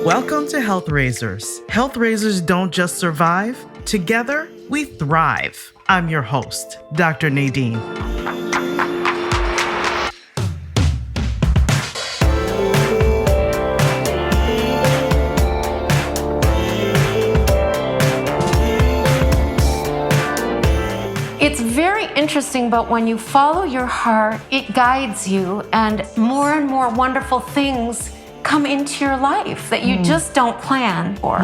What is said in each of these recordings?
Welcome to Health Raisers. Health Raisers don't just survive, together we thrive. I'm your host, Dr. Nadine. It's very interesting, but when you follow your heart, it guides you, and more wonderful things come into your life that you just don't plan for.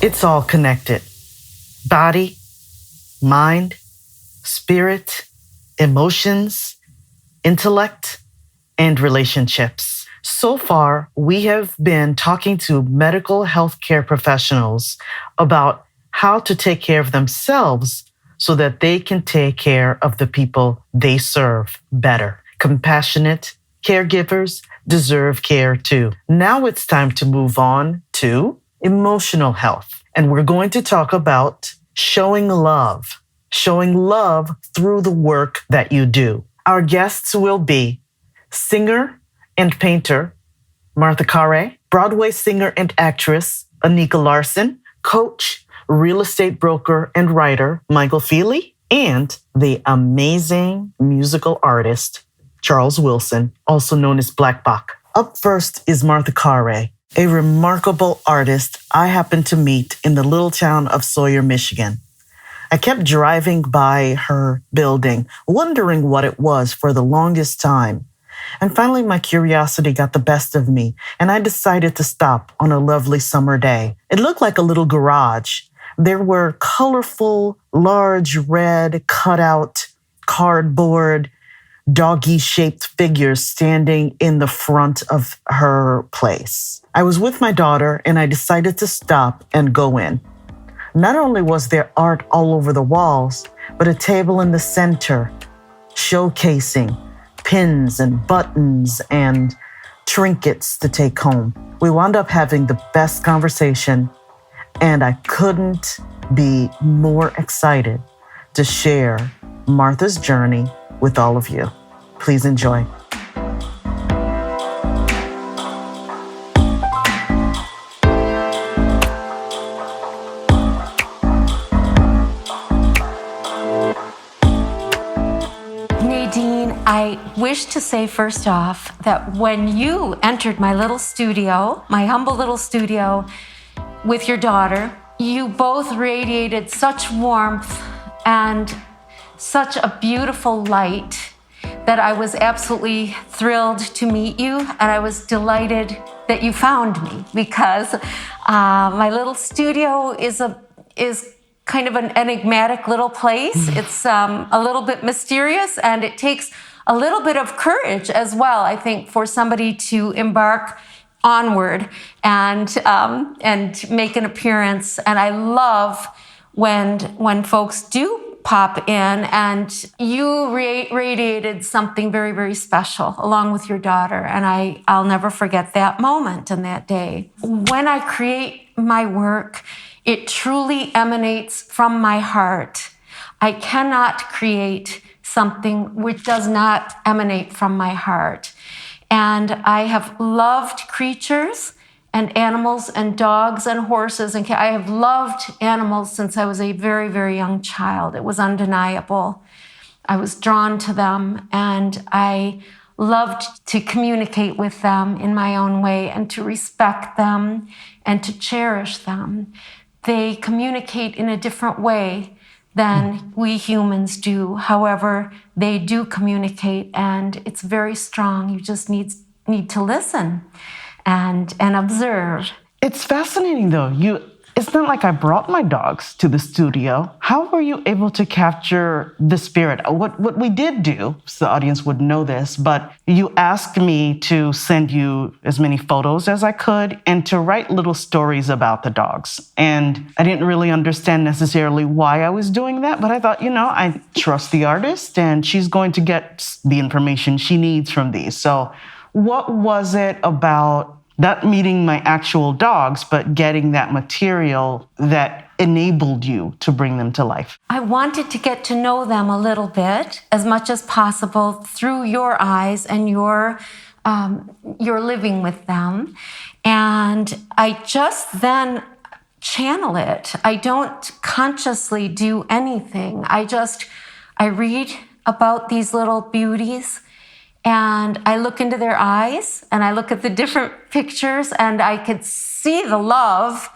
It's all connected. Body, mind, spirit, emotions, intellect, and relationships. So far, we have been talking to medical healthcare professionals about how to take care of themselves so that they can take care of the people they serve better. Compassionate caregivers deserve care too. Now it's time to move on to emotional health. And we're going to talk about showing love through the work that you do. Our guests will be singer and painter Martha Carey, Broadway singer and actress Anika Larson, coach, real estate broker and writer Michael Feely, and the amazing musical artist Charles Wilson, also known as Black Bach. Up first is Martha Carey, a remarkable artist I happened to meet in the little town of Sawyer, Michigan. I kept driving by her building, wondering what it was for the longest time. And finally, my curiosity got the best of me, and I decided to stop on a lovely summer day. It looked like a little garage. There were colorful, large, red, cutout, cardboard, doggy-shaped figures standing in the front of her place. I was with my daughter, and I decided to stop and go in. Not only was there art all over the walls, but a table in the center, showcasing pins and buttons and trinkets to take home. We wound up having the best conversation, and I couldn't be more excited to share Martha's journey with all of you. Please enjoy. Nadine, I wish to say first off that when you entered my little studio, my humble little studio with your daughter, you both radiated such warmth and such a beautiful light that I was absolutely thrilled to meet you, and I was delighted that you found me, because my little studio is kind of an enigmatic little place. It's a little bit mysterious, and it takes a little bit of courage as well, I think, for somebody to embark onward and make an appearance. And I love when folks do pop in, and you radiated something very, very special along with your daughter. And I'll never forget that moment and that day. When I create my work, it truly emanates from my heart. I cannot create something which does not emanate from my heart. And I have loved creatures and animals and dogs and horses. And I have loved animals since I was a very, very young child. It was undeniable. I was drawn to them, and I loved to communicate with them in my own way and to respect them and to cherish them. They communicate in a different way than we humans do. However, they do communicate, and it's very strong. You just need to listen and observe. It's fascinating, though. It's not like I brought my dogs to the studio. How were you able to capture the spirit? What we did do, so the audience would know this, but you asked me to send you as many photos as I could and to write little stories about the dogs. And I didn't really understand necessarily why I was doing that, but I thought, I trust the artist and she's going to get the information she needs from these. So what was it about Not meeting my actual dogs, but getting that material that enabled you to bring them to life. I wanted to get to know them a little bit, as much as possible, through your eyes and your living with them. And I just then channel it. I don't consciously do anything. I read about these little beauties, and I look into their eyes, and I look at the different pictures, and I could see the love.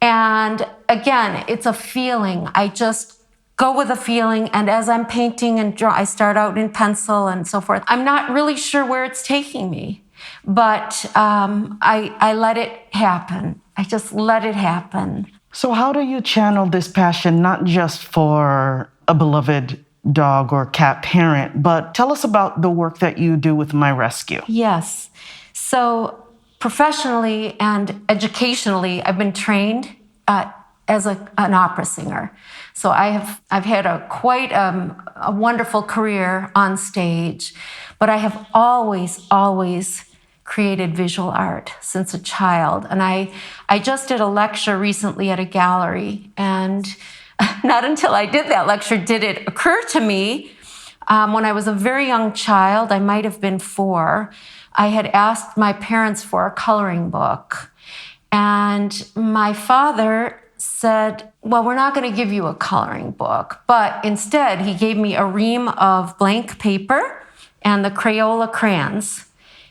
And again, it's a feeling. I just go with a feeling, and as I'm painting and draw, I start out in pencil and so forth. I'm not really sure where it's taking me, but I let it happen. I just let it happen. So how do you channel this passion, not just for a beloved dog or cat parent, but tell us about the work that you do with My Rescue? Yes. So professionally and educationally, I've been trained as an opera singer. So I've had quite a wonderful career on stage, but I have always created visual art since a child. And I just did a lecture recently at a gallery, and not until I did that lecture did it occur to me. When I was a very young child, I might have been 4, I had asked my parents for a coloring book. And my father said, well, we're not going to give you a coloring book. But instead, he gave me a ream of blank paper and the Crayola crayons.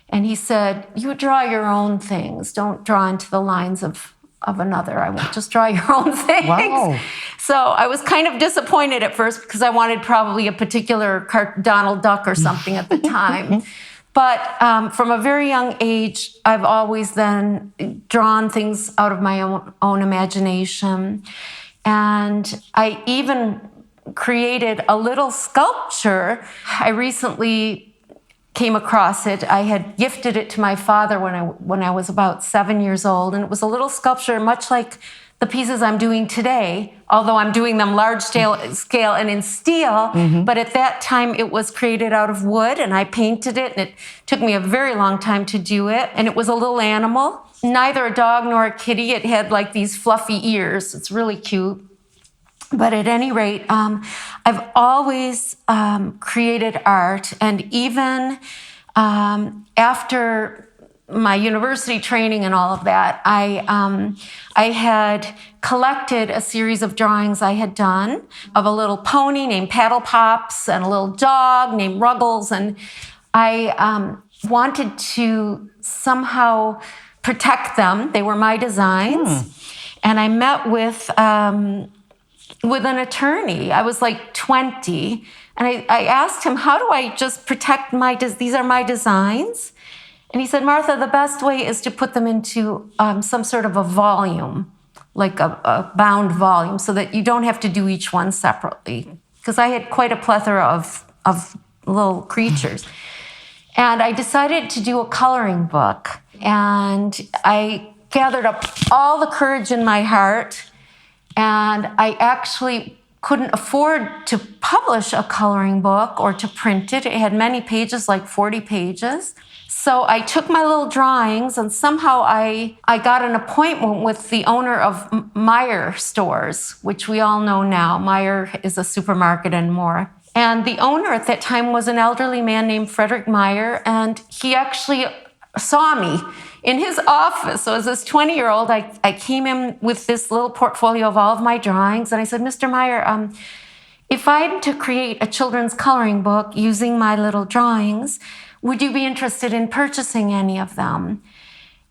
And he said, you draw your own things. Don't draw into the lines of another. I won't just draw your own things. Wow. So I was kind of disappointed at first because I wanted probably a particular Donald Duck or something at the time. But from a very young age, I've always then drawn things out of my own imagination. And I even created a little sculpture. I recently came across it. I had gifted it to my father when I was about 7 years old, and it was a little sculpture, much like the pieces I'm doing today, although I'm doing them large scale and in steel. But at that time, it was created out of wood, and I painted it, and it took me a very long time to do it. And it was a little animal, neither a dog nor a kitty. It had like these fluffy ears. It's really cute. But at any rate, I've always created art, and even after my university training and all of that, I had collected a series of drawings I had done of a little pony named Paddle Pops and a little dog named Ruggles, and I wanted to somehow protect them. They were my designs, and I met with an attorney. I was like 20, and I asked him, how do I just protect these are my designs? And he said, Martha, the best way is to put them into some sort of a volume, like a bound volume, so that you don't have to do each one separately. Because I had quite a plethora of little creatures. And I decided to do a coloring book. And I gathered up all the courage in my heart, and I actually couldn't afford to publish a coloring book or to print it. It had many pages, like 40 pages. So I took my little drawings, and somehow I got an appointment with the owner of Meijer stores, which we all know now. Meijer is a supermarket and more. And the owner at that time was an elderly man named Frederick Meijer, and he actually saw me in his office. So as this 20-year-old, I came in with this little portfolio of all of my drawings, and I said, Mr. Meijer, if I'm to create a children's coloring book using my little drawings, would you be interested in purchasing any of them?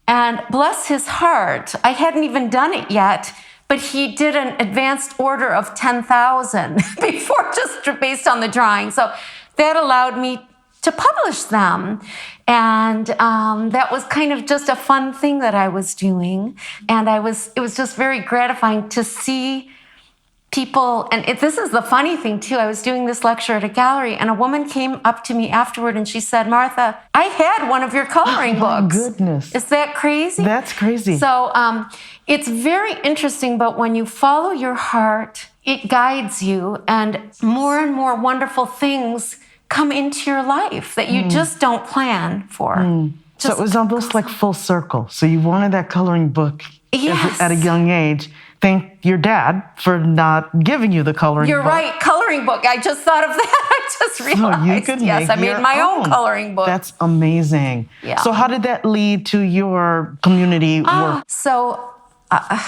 And bless his heart, I hadn't even done it yet, but he did an advanced order of 10,000 before, just based on the drawing. So that allowed me to publish them. And that was kind of just a fun thing that I was doing. And it was just very gratifying to see people. And this is the funny thing too. I was doing this lecture at a gallery, and a woman came up to me afterward and she said, Martha, I had one of your coloring books. Oh, my goodness. Is that crazy? That's crazy. So it's very interesting, but when you follow your heart, it guides you, and more wonderful things come into your life that you just don't plan for. So it was almost like full circle. So you wanted that coloring book at a young age. Thank your dad for not giving you the coloring book. You're right, coloring book. I just thought of that. I just realized. So you could I made my own coloring book. That's amazing. Yeah. So how did that lead to your community work? So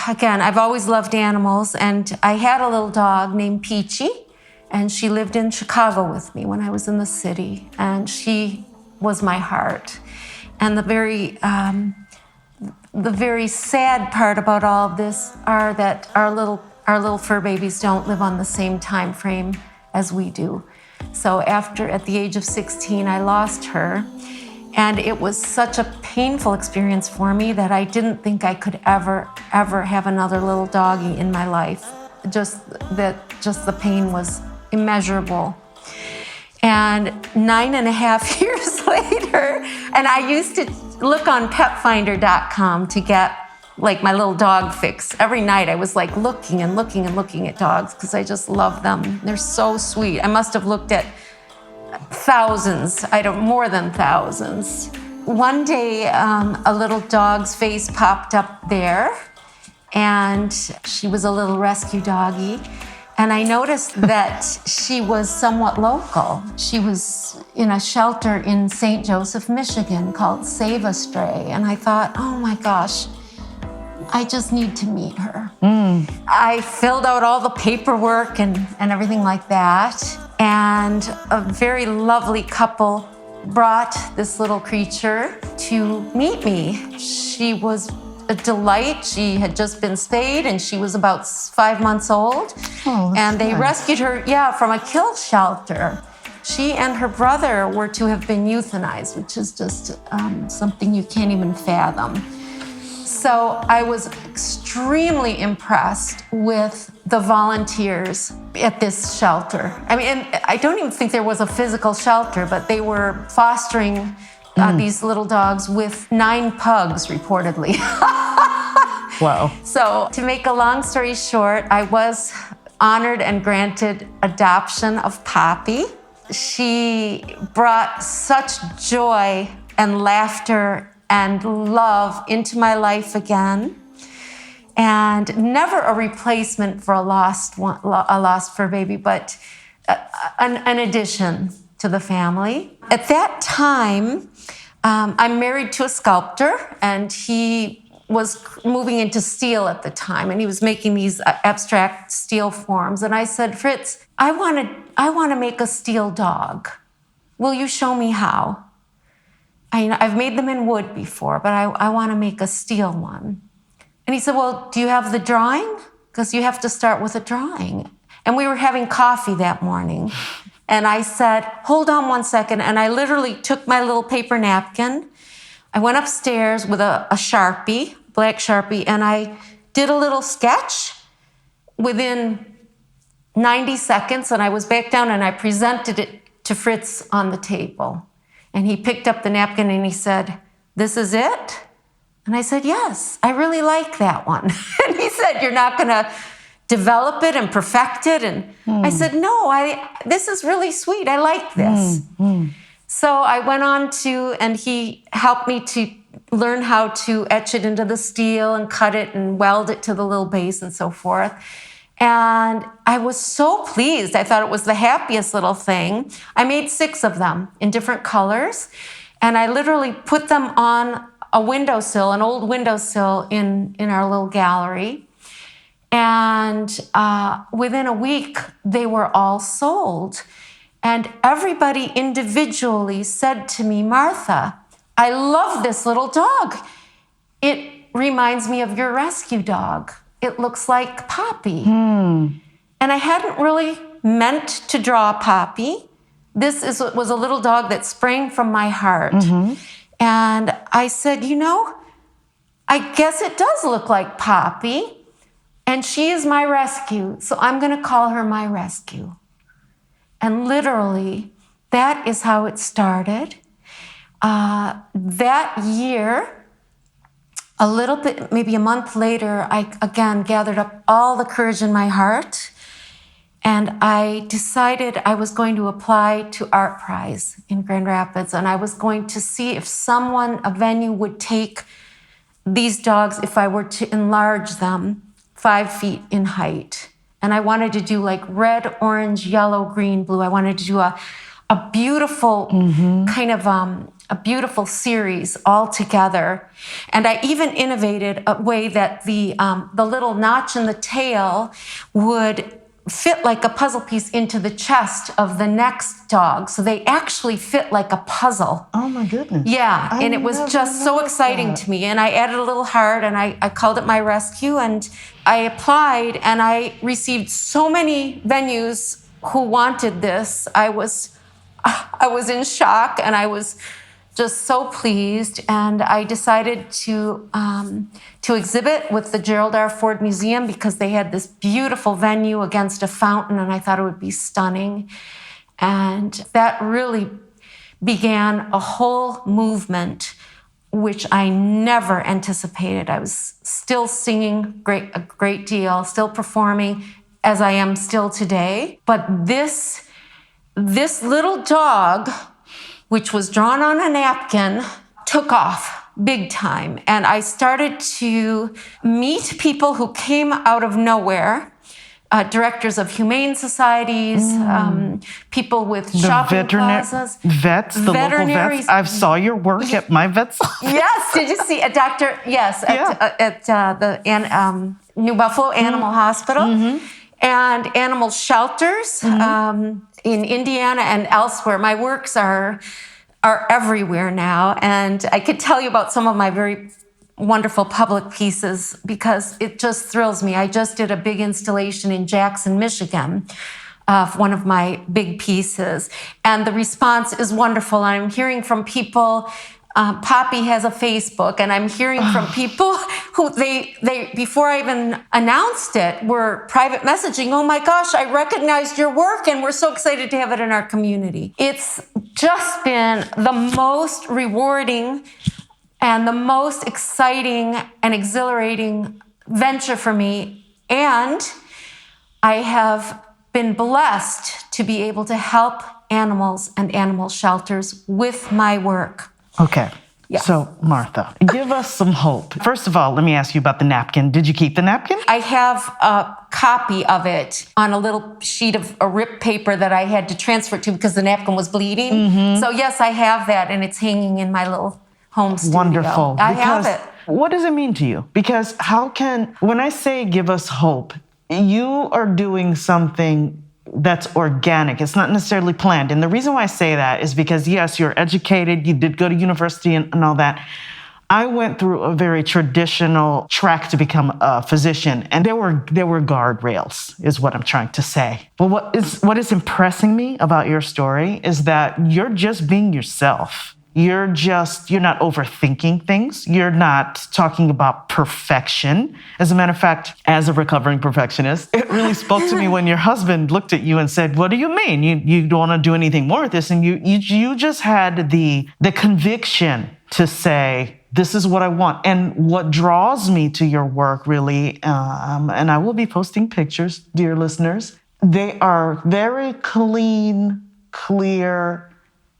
again, I've always loved animals, and I had a little dog named Peachy, and she lived in Chicago with me when I was in the city, and she was my heart. And the very sad part about all of this are that our little fur babies don't live on the same time frame as we do. So at the age of 16, I lost her. And it was such a painful experience for me that I didn't think I could ever have another little doggy in my life. Just the pain was immeasurable. And 9.5 years later, and I used to look on petfinder.com to get like my little dog fix. Every night I was like looking at dogs because I just love them. They're so sweet. I must have looked at thousands, more than thousands. One day, a little dog's face popped up there, and she was a little rescue doggy. And I noticed that she was somewhat local. She was in a shelter in St. Joseph, Michigan called Save a Stray. And I thought, oh my gosh, I just need to meet her. I filled out all the paperwork and everything like that. And a very lovely couple brought this little creature to meet me. She was a delight. She had just been spayed and she was about 5 months old. Oh, and they nice. rescued her, from a kill shelter. She and her brother were to have been euthanized, which is just something you can't even fathom. So I was extremely impressed with the volunteers at this shelter. I mean, I don't even think there was a physical shelter, but they were fostering these little dogs with 9 pugs, reportedly. Wow. So to make a long story short, I was honored and granted adoption of Poppy. She brought such joy and laughter and love into my life again, and never a replacement for a lost fur baby, but an addition to the family. At that time, I'm married to a sculptor, and he was moving into steel at the time, and he was making these abstract steel forms. And I said, Fritz, I want to make a steel dog. Will you show me how? I've made them in wood before, but I want to make a steel one. And he said, well, do you have the drawing? Because you have to start with a drawing. And we were having coffee that morning. And I said, hold on one second. And I literally took my little paper napkin. I went upstairs with a Sharpie, black Sharpie, and I did a little sketch within 90 seconds. And I was back down and I presented it to Fritz on the table. And he picked up the napkin and he said, this is it? And I said, yes, I really like that one. And he said, you're not going to develop it and perfect it? And I said, no, this is really sweet. I like this. So I went on and he helped me to learn how to etch it into the steel and cut it and weld it to the little base and so forth. And I was so pleased. I thought it was the happiest little thing. I made 6 of them in different colors. And I literally put them on a windowsill, an old windowsill in our little gallery. And within a week, they were all sold. And everybody individually said to me, Martha, I love this little dog. It reminds me of your rescue dog. It looks like Poppy. And I hadn't really meant to draw Poppy. This was a little dog that sprang from my heart. And I said, I guess it does look like Poppy. And she is my rescue. So I'm going to call her my rescue. And literally, that is how it started. That year, a little bit, maybe a month later, I again gathered up all the courage in my heart. And I decided I was going to apply to ArtPrize in Grand Rapids, and I was going to see if a venue would take these dogs if I were to enlarge them 5 feet in height. And I wanted to do like red, orange, yellow, green, blue. I wanted to do a beautiful kind of a beautiful series all together. And I even innovated a way that the little notch in the tail would fit like a puzzle piece into the chest of the next dog. So they actually fit like a puzzle. Oh my goodness. Yeah, and it was just so exciting to me. And I added a little heart and I called it my rescue, and I applied and I received so many venues who wanted this. I was in shock and I was just so pleased, and I decided to exhibit with the Gerald R. Ford Museum because they had this beautiful venue against a fountain, and I thought it would be stunning. And that really began a whole movement which I never anticipated. I was still singing a great deal, still performing as I am still today. But this little dog, which was drawn on a napkin, took off big time. And I started to meet people who came out of nowhere, directors of humane societies, people with shopping plazas. Vets, the local vets. I saw your work at my vet's office. Yes, did you see a doctor? Yes, at the New Buffalo Animal Hospital. And animal shelters in Indiana and elsewhere. My works are everywhere now, and I could tell you about some of my very wonderful public pieces because it just thrills me. I just did a big installation in Jackson, Michigan, of one of my big pieces, and the response is wonderful. I'm hearing from people. Poppy has a Facebook, and I'm hearing from people who they before I even announced it were private messaging. Oh my gosh, I recognized your work, and we're so excited to have it in our community. It's just been the most rewarding and the most exciting and exhilarating venture for me, and I have been blessed to be able to help animals and animal shelters with my work. Okay. Yes. So, Martha, give us some hope. First of all, let me ask you about the napkin. Did you keep the napkin? I have a copy of it on a little sheet of a ripped paper that I had to transfer it to because the napkin was bleeding. So, yes, I have that, and it's hanging in my little home studio. Wonderful. I have it. What does it mean to you? Because when I say give us hope, you are doing something that's organic. It's not necessarily planned. And the reason why I say that is because, yes, you're educated, you did go to university and all that. I went through a very traditional track to become a physician, and there were guardrails, is what I'm trying to say. But what is impressing me about your story is that you're just being yourself. You're not overthinking things. You're not talking about perfection. As a matter of fact, as a recovering perfectionist, it really spoke to me when your husband looked at you and said, "What do you mean? You don't want to do anything more with this?" And you just had the conviction to say, "This is what I want." And what draws me to your work really, and I will be posting pictures, dear listeners, they are very clean, clear,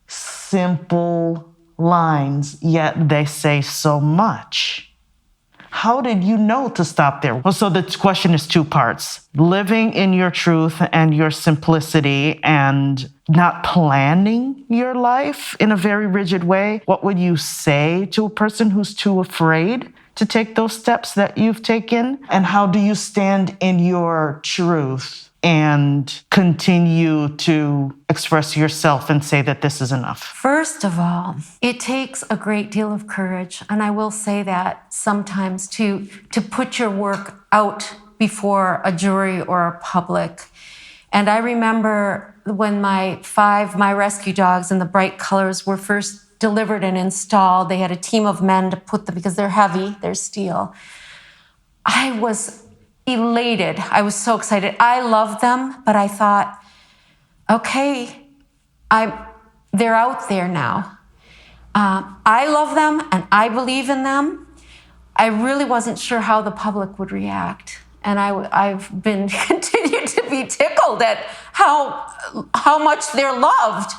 simple lines, yet they say so much. How did you know to stop there? Well, so the question is two parts. Living in your truth and your simplicity and not planning your life in a very rigid way. What would you say to a person who's too afraid to take those steps that you've taken? And how do you stand in your truth and continue to express yourself and say that this is enough? First of all, it takes a great deal of courage, and I will say that sometimes to put your work out before a jury or a public. And I remember when my rescue dogs in the bright colors were first delivered and installed, they had a team of men to put them, because they're heavy, they're steel. I was elated. I was so excited. I loved them, but I thought, okay, they're out there now. I love them and I believe in them. I really wasn't sure how the public would react. And I've been continued to be tickled at how much they're loved.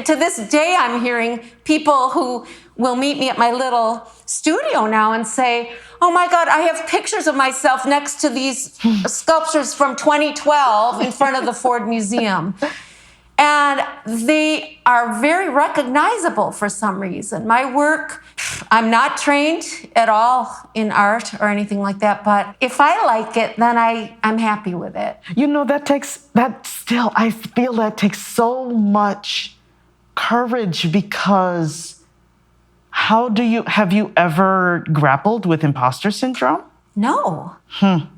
To this day, I'm hearing people who will meet me at my little studio now and say, oh my God, I have pictures of myself next to these sculptures from 2012 in front of the Ford Museum. And they are very recognizable for some reason. My work, I'm not trained at all in art or anything like that, but if I like it, then I'm happy with it. You know, I feel that takes so much courage, because have you ever grappled with imposter syndrome? No.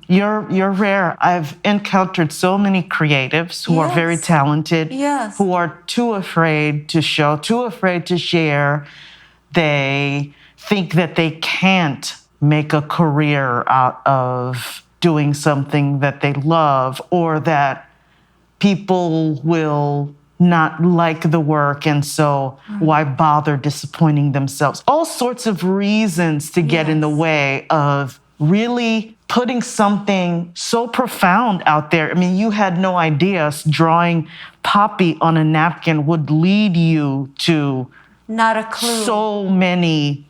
You're rare. I've encountered so many creatives who are very talented, who are too afraid to show, too afraid to share. They think that they can't make a career out of doing something that they love, or that people will not like the work, and so why bother disappointing themselves? All sorts of reasons to get in the way of really putting something so profound out there. I mean, you had no idea drawing poppy on a napkin would lead you to not a clue. So many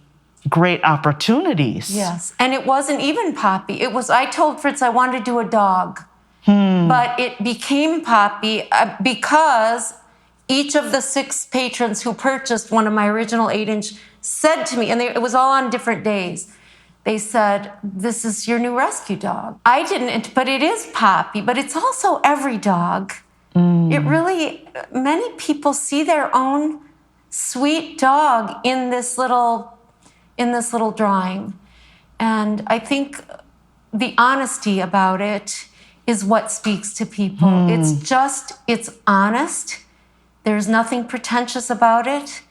great opportunities. Yes, and it wasn't even poppy. I told Fritz I wanted to do a dog, but it became poppy because each of the 6 patrons who purchased one of my original 8-inch said to me, and it was all on different days, they said, this is your new rescue dog. I didn't, but it is poppy, but it's also every dog. It really, many people see their own sweet dog in this little drawing. And I think the honesty about it is what speaks to people. It's honest. There's nothing pretentious about it.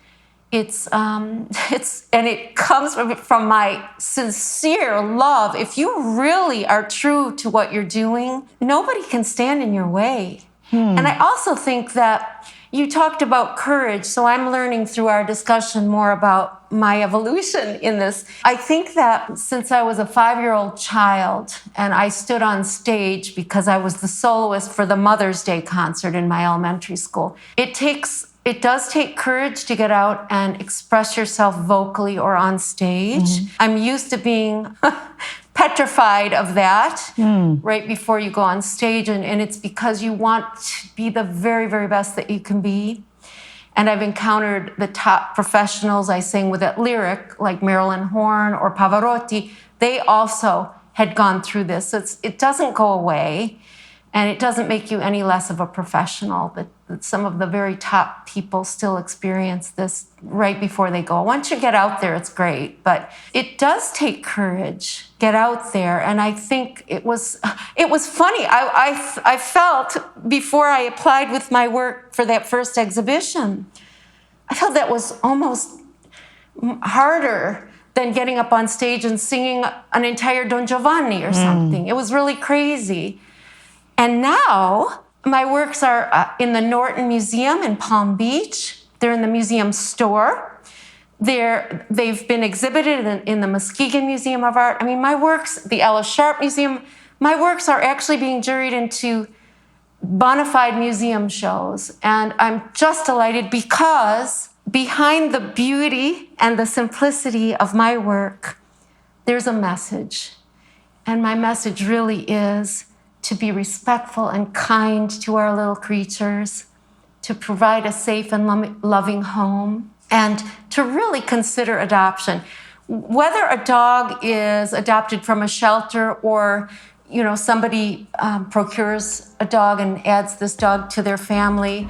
And it comes from my sincere love. If you really are true to what you're doing, nobody can stand in your way. And I also think that you talked about courage, so I'm learning through our discussion more about my evolution in this. I think that since I was a 5-year-old child and I stood on stage because I was the soloist for the Mother's Day concert in my elementary school, it does take courage to get out and express yourself vocally or on stage. I'm used to being petrified of that right before you go on stage. And it's because you want to be the very, very best that you can be. And I've encountered the top professionals I sang with at Lyric, like Marilyn Horne or Pavarotti. They also had gone through this. So it doesn't go away. And it doesn't make you any less of a professional, that some of the very top people still experience this right before they go. Once you get out there, it's great, but it does take courage. Get out there. And I think it was funny. I felt before I applied with my work for that first exhibition, I felt that was almost harder than getting up on stage and singing an entire Don Giovanni or something. It was really crazy. And now my works are in the Norton Museum in Palm Beach. They're in the museum store. They've been exhibited in the Muskegon Museum of Art. I mean, my works, the Shart Museum, my works are actually being juried into bona fide museum shows. And I'm just delighted because behind the beauty and the simplicity of my work, there's a message. And my message really is to be respectful and kind to our little creatures, to provide a safe and loving home, and to really consider adoption. Whether a dog is adopted from a shelter or, somebody procures a dog and adds this dog to their family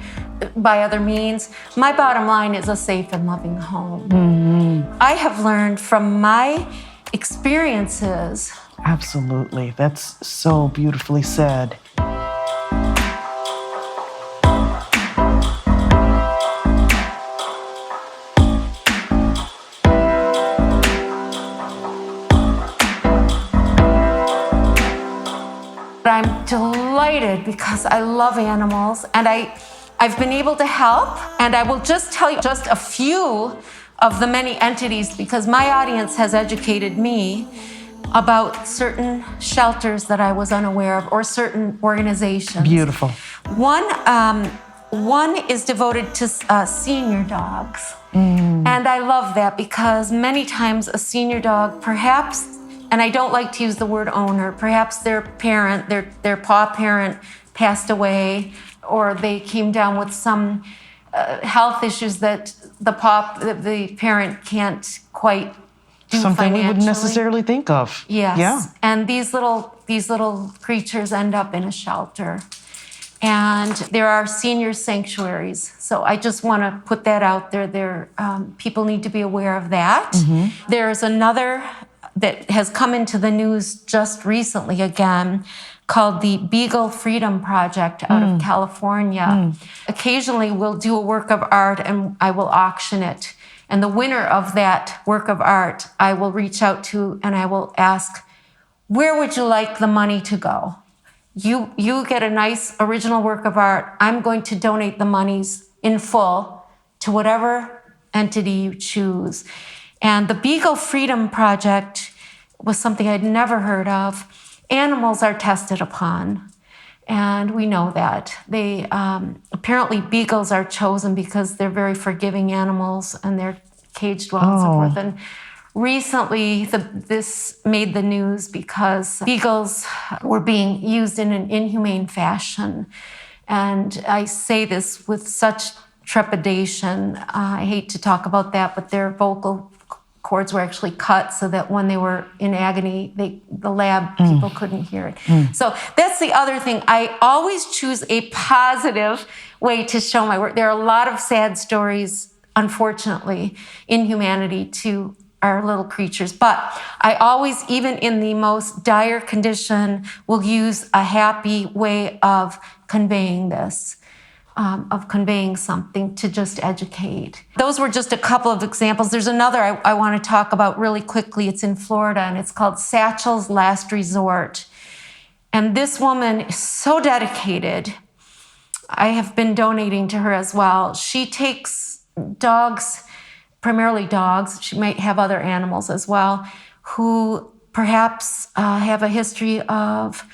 by other means, my bottom line is a safe and loving home. I have learned from my experiences. Absolutely. That's so beautifully said. I'm delighted because I love animals and I've been able to help, and I will just tell you just a few of the many entities because my audience has educated me. about certain shelters that I was unaware of or certain organizations. Beautiful. One is devoted to senior dogs. And I love that because many times a senior dog, perhaps, and I don't like to use the word owner, perhaps their parent, their paw parent passed away, or they came down with some health issues that the parent can't quite do something we wouldn't financially. necessarily think of. Yes. Yeah. And these little creatures end up in a shelter. And there are senior sanctuaries. So I just want to put that out there. People need to be aware of that. There's another that has come into the news just recently again, called the Beagle Freedom Project out of California. Occasionally we'll do a work of art and I will auction it. And the winner of that work of art, I will reach out to and I will ask, where would you like the money to go? You get a nice original work of art. I'm going to donate the monies in full to whatever entity you choose. And the Beagle Freedom Project was something I'd never heard of. Animals are tested upon, and we know that. They apparently beagles are chosen because they're very forgiving animals and they're caged well and so forth. And recently, this made the news because beagles were being used in an inhumane fashion. And I say this with such trepidation. I hate to talk about that, but their vocal cords were actually cut so that when they were in agony, the lab people couldn't hear it. So that's the other thing. I always choose a positive way to show my work. There are a lot of sad stories, unfortunately, in humanity to our little creatures. But I always, even in the most dire condition, will use a happy way of conveying this. Of conveying something to just educate. Those were just a couple of examples. There's another I want to talk about really quickly. It's in Florida, and it's called Satchel's Last Resort. And this woman is so dedicated. I have been donating to her as well. She takes dogs, primarily dogs, she might have other animals as well, who perhaps have a history of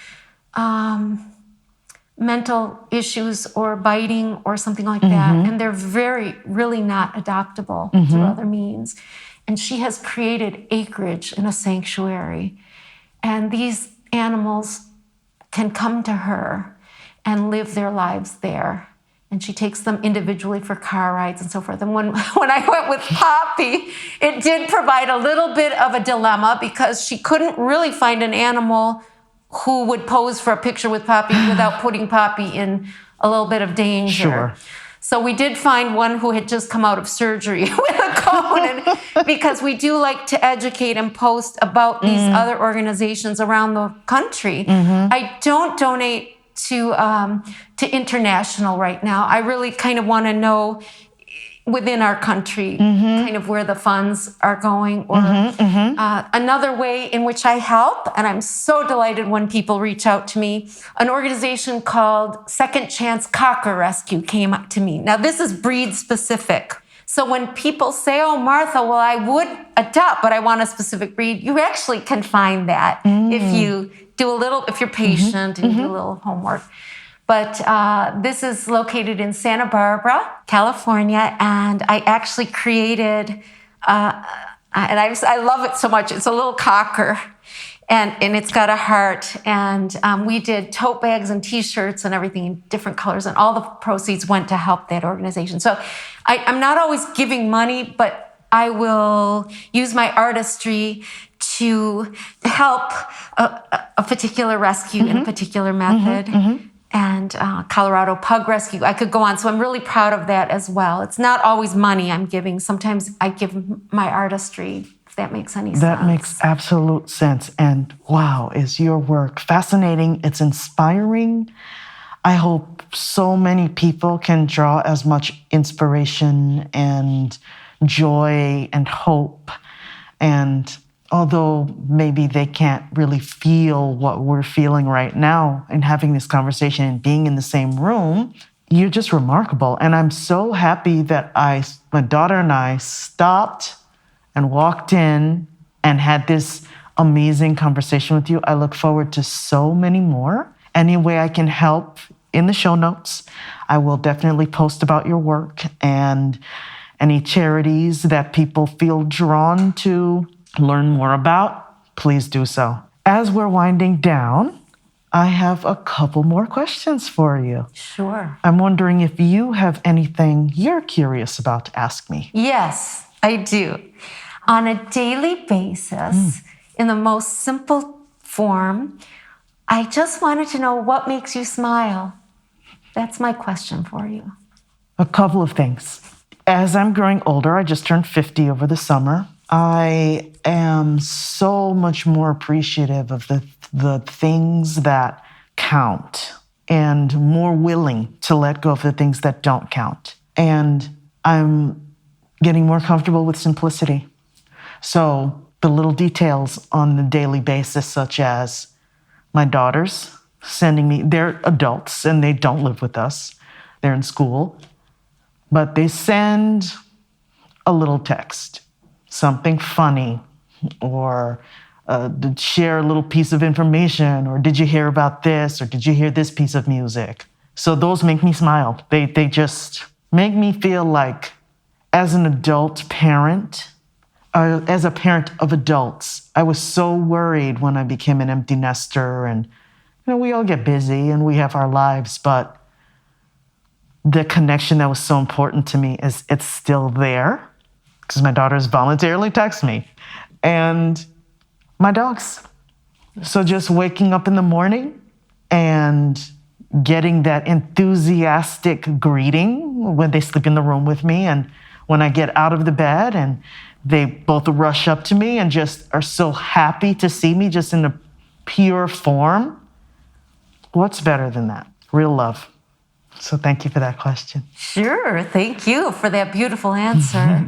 mental issues or biting or something like that. And they're really not adoptable through other means. And she has created acreage in a sanctuary. And these animals can come to her and live their lives there. And she takes them individually for car rides and so forth. And when I went with Poppy, it did provide a little bit of a dilemma because she couldn't really find an animal who would pose for a picture with Poppy without putting Poppy in a little bit of danger. Sure. So we did find one who had just come out of surgery with a cone, and because we do like to educate and post about these other organizations around the country. I don't donate to international right now. I really kind of want to know within our country, kind of where the funds are going. Or another way in which I help, and I'm so delighted when people reach out to me, an organization called Second Chance Cocker Rescue came up to me. Now, this is breed specific. So when people say, oh, Martha, well, I would adopt, but I want a specific breed, you actually can find that if you do a little, if you're patient and you do a little homework. But this is located in Santa Barbara, California, and I actually created, and I love it so much. It's a little cocker, and it's got a heart. And we did tote bags and T-shirts and everything in different colors, and all the proceeds went to help that organization. So I'm not always giving money, but I will use my artistry to help a particular rescue in a particular method. And Colorado Pug Rescue. I could go on. So I'm really proud of that as well. It's not always money I'm giving. Sometimes I give my artistry, if that makes any sense. That makes absolute sense. And wow, is your work fascinating. It's inspiring. I hope so many people can draw as much inspiration and joy and hope. And although maybe they can't really feel what we're feeling right now and having this conversation and being in the same room, you're just remarkable. And I'm so happy that my daughter and I stopped and walked in and had this amazing conversation with you. I look forward to so many more. Any way I can help in the show notes, I will definitely post about your work and any charities that people feel drawn to learn more about, please do so. As we're winding down, I have a couple more questions for you. Sure. I'm wondering if you have anything you're curious about to ask me. Yes, I do. On a daily basis, in the most simple form, I just wanted to know what makes you smile. That's my question for you. A couple of things. As I'm growing older, I just turned 50 over the summer. I am so much more appreciative of the things that count and more willing to let go of the things that don't count. And I'm getting more comfortable with simplicity. So the little details on the daily basis, such as my daughters sending me, they're adults and they don't live with us. They're in school. But they send a little text, something funny, or share a little piece of information, or did you hear about this, or did you hear this piece of music? So those make me smile. They just make me feel like, as an adult parent, as a parent of adults, I was so worried when I became an empty nester, and we all get busy and we have our lives, but the connection that was so important to me is it's still there because my daughters voluntarily text me and my dogs. So just waking up in the morning and getting that enthusiastic greeting when they sleep in the room with me, and when I get out of the bed and they both rush up to me and just are so happy to see me just in a pure form. What's better than that? Real love. So thank you for that question. Sure. Thank you for that beautiful answer.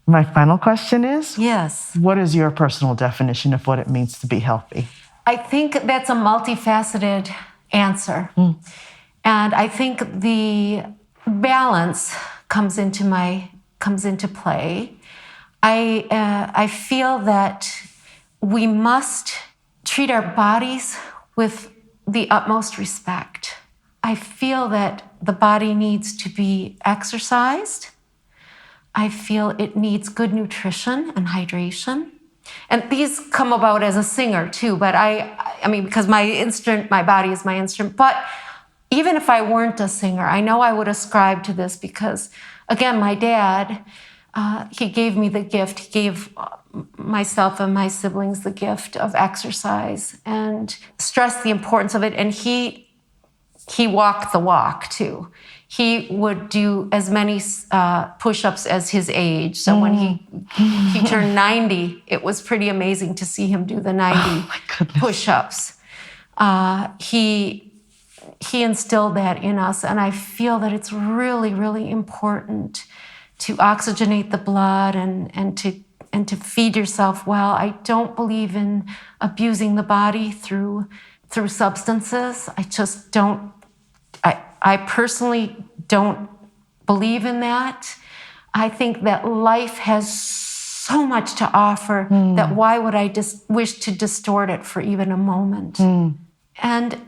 My final question is? Yes. What is your personal definition of what it means to be healthy? I think that's a multifaceted answer. And I think the balance comes into play. I feel that we must treat our bodies with the utmost respect. I feel that the body needs to be exercised. I feel it needs good nutrition and hydration. And these come about as a singer too, but I mean, because my body is my instrument. But even if I weren't a singer, I know I would ascribe to this because, again, my dad, he gave me the gift. He gave myself and my siblings the gift of exercise and stressed the importance of it. And he walked the walk too. He would do as many push-ups as his age. So when he turned 90, it was pretty amazing to see him do the 90 push-ups. He instilled that in us, and I feel that it's really, really important to oxygenate the blood and to feed yourself well. I don't believe in abusing the body through substances. I just don't. I personally don't believe in that. I think that life has so much to offer that why would I just wish to distort it for even a moment? And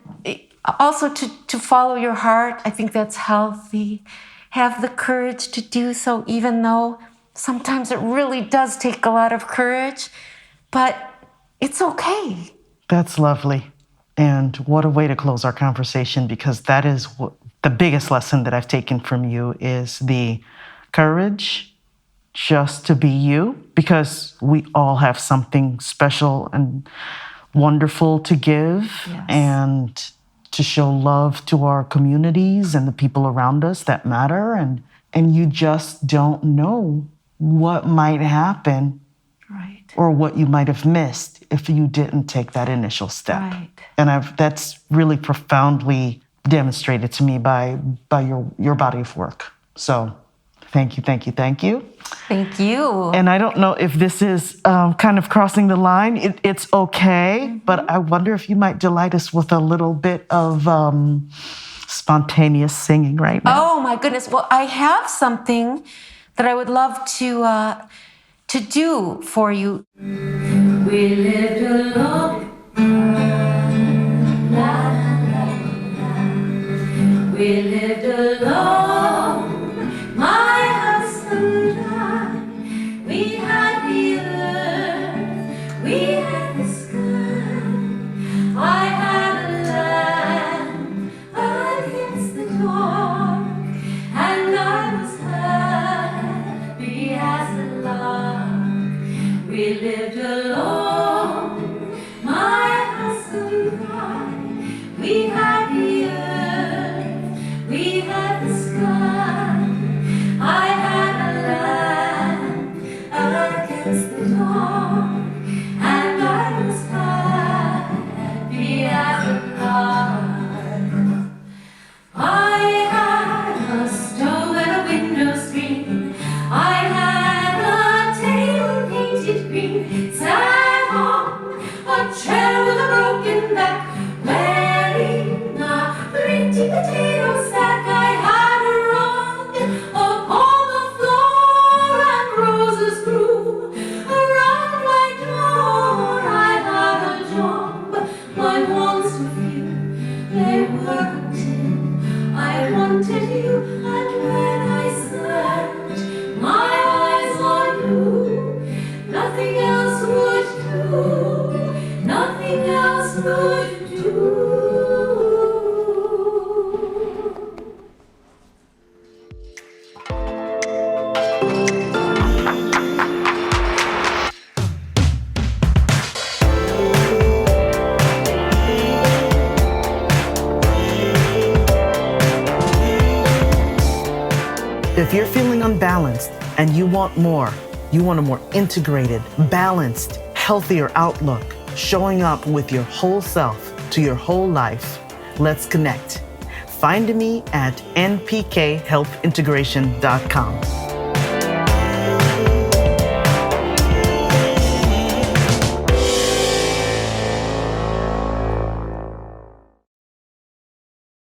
also to follow your heart, I think that's healthy. Have the courage to do so, even though sometimes it really does take a lot of courage, but it's okay. That's lovely. And what a way to close our conversation, because that is the biggest lesson that I've taken from you is the courage just to be you, because we all have something special and wonderful to give. Yes. And to show love to our communities and the people around us that matter. And you just don't know what might happen, right, or what you might have missed if you didn't take that initial step. Right. And that's really profoundly demonstrated to me by your body of work. So thank you, thank you, thank you. Thank you. And I don't know if this is kind of crossing the line. It's okay, but I wonder if you might delight us with a little bit of spontaneous singing right now. Oh my goodness. Well, I have something that I would love to do for you. We lived alone. We lived alone, my husband and I. We had the earth, we had the sky. I had a lamp against the dark, and I was happy as a lark. We lived alone, my husband and I. We had the earth, we had the sky. I had a lamp against the dark, and I was happy as a lark. I had a stove and a window screen. I had a table painted green. Sat on a chair with a broken back, wearing a pretty potato sack. I had a rug upon the floor, and roses grew around my door. I had a job, my wants were few, they were until I wanted you. And when I set my eyes on you, nothing else would do, nothing else would do. If you're feeling unbalanced and you want more, you want a more integrated, balanced, healthier outlook, showing up with your whole self to your whole life, let's connect. Find me at npkhelpintegration.com.